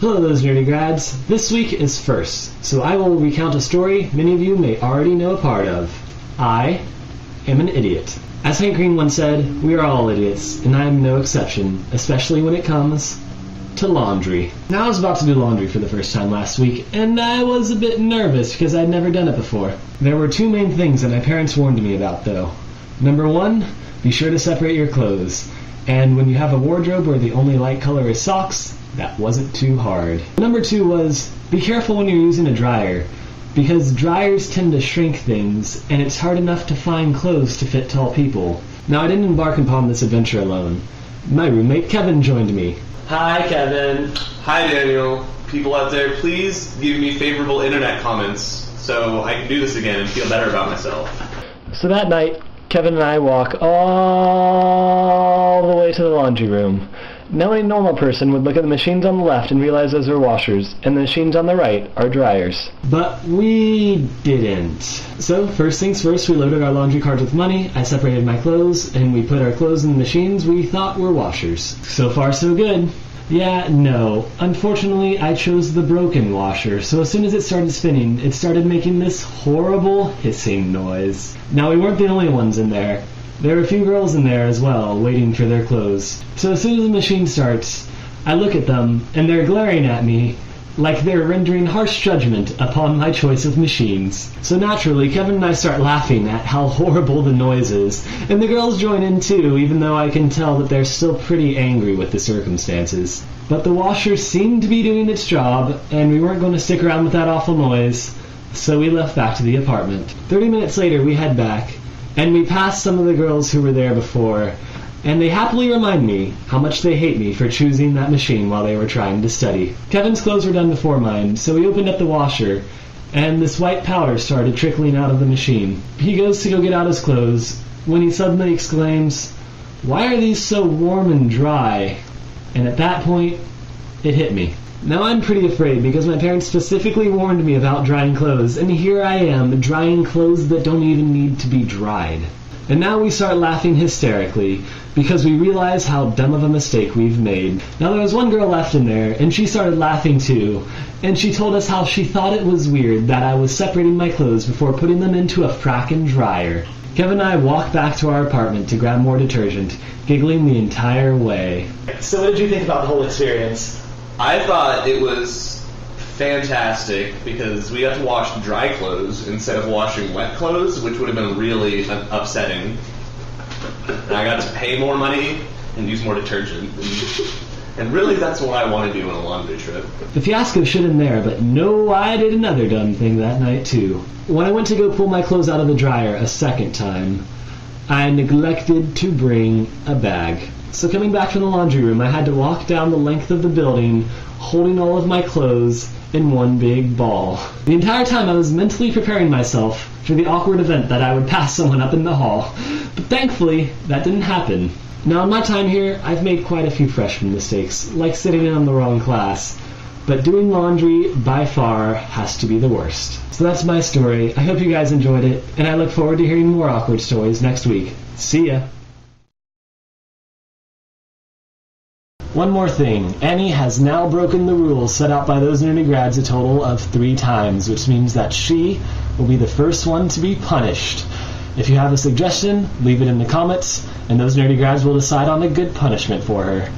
Hello those nerdy grads. This week is first, so I will recount a story many of you may already know a part of. I am an idiot. As Hank Green once said, we are all idiots, and I am no exception, especially when it comes to laundry. Now I was about to do laundry for the first time last week, and I was a bit nervous because I'd never done it before. There were two main things that my parents warned me about though. Number one, be sure to separate your clothes. And when you have a wardrobe where the only light color is socks, that wasn't too hard. Number two was, be careful when you're using a dryer, because dryers tend to shrink things, and it's hard enough to find clothes to fit tall people. Now I didn't embark upon this adventure alone. My roommate Kevin joined me. Hi Kevin. Hi Daniel. People out there, please give me favorable internet comments so I can do this again and feel better about myself. So that night, Kevin and I walk all the way to the laundry room. Now a normal person would look at the machines on the left and realize those are washers, and the machines on the right are dryers. But we didn't. So first things first, we loaded our laundry carts with money, I separated my clothes, and we put our clothes in the machines we thought were washers. So far so good. Yeah, no. Unfortunately, I chose the broken washer, so as soon as it started spinning, it started making this horrible hissing noise. Now, we weren't the only ones in there. There were a few girls in there as well, waiting for their clothes. So as soon as the machine starts, I look at them, and they're glaring at me like they're rendering harsh judgment upon my choice of machines. So naturally, Kevin and I start laughing at how horrible the noise is, and the girls join in too, even though I can tell that they're still pretty angry with the circumstances. But the washer seemed to be doing its job, and we weren't going to stick around with that awful noise, so we left back to the apartment. 30 minutes later, we head back, and we pass some of the girls who were there before, and they happily remind me how much they hate me for choosing that machine while they were trying to study. Kevin's clothes were done before mine, so he opened up the washer, and this white powder started trickling out of the machine. He goes to go get out his clothes, when he suddenly exclaims, "Why are these so warm and dry?" And at that point, it hit me. Now I'm pretty afraid because my parents specifically warned me about drying clothes, and here I am drying clothes that don't even need to be dried. And now we start laughing hysterically because we realize how dumb of a mistake we've made. Now there was one girl left in there, and she started laughing too, and she told us how she thought it was weird that I was separating my clothes before putting them into a frackin' dryer. Kevin and I walk back to our apartment to grab more detergent, giggling the entire way. So what did you think about the whole experience? I thought it was fantastic because we got to wash dry clothes instead of washing wet clothes, which would have been really upsetting. And I got to pay more money and use more detergent. And really that's what I want to do on a laundry trip. The fiasco should end there, but no, I did another dumb thing that night too. When I went to go pull my clothes out of the dryer a second time, I neglected to bring a bag. So coming back from the laundry room, I had to walk down the length of the building, holding all of my clothes in one big ball. The entire time I was mentally preparing myself for the awkward event that I would pass someone up in the hall. But thankfully, that didn't happen. Now in my time here, I've made quite a few freshman mistakes, like sitting in on the wrong class. But doing laundry, by far, has to be the worst. So that's my story. I hope you guys enjoyed it, and I look forward to hearing more awkward stories next week. See ya! One more thing, Annie has now broken the rules set out by those nerdy grads a total of 3 times, which means that she will be the first one to be punished. If you have a suggestion, leave it in the comments, and those nerdy grads will decide on a good punishment for her.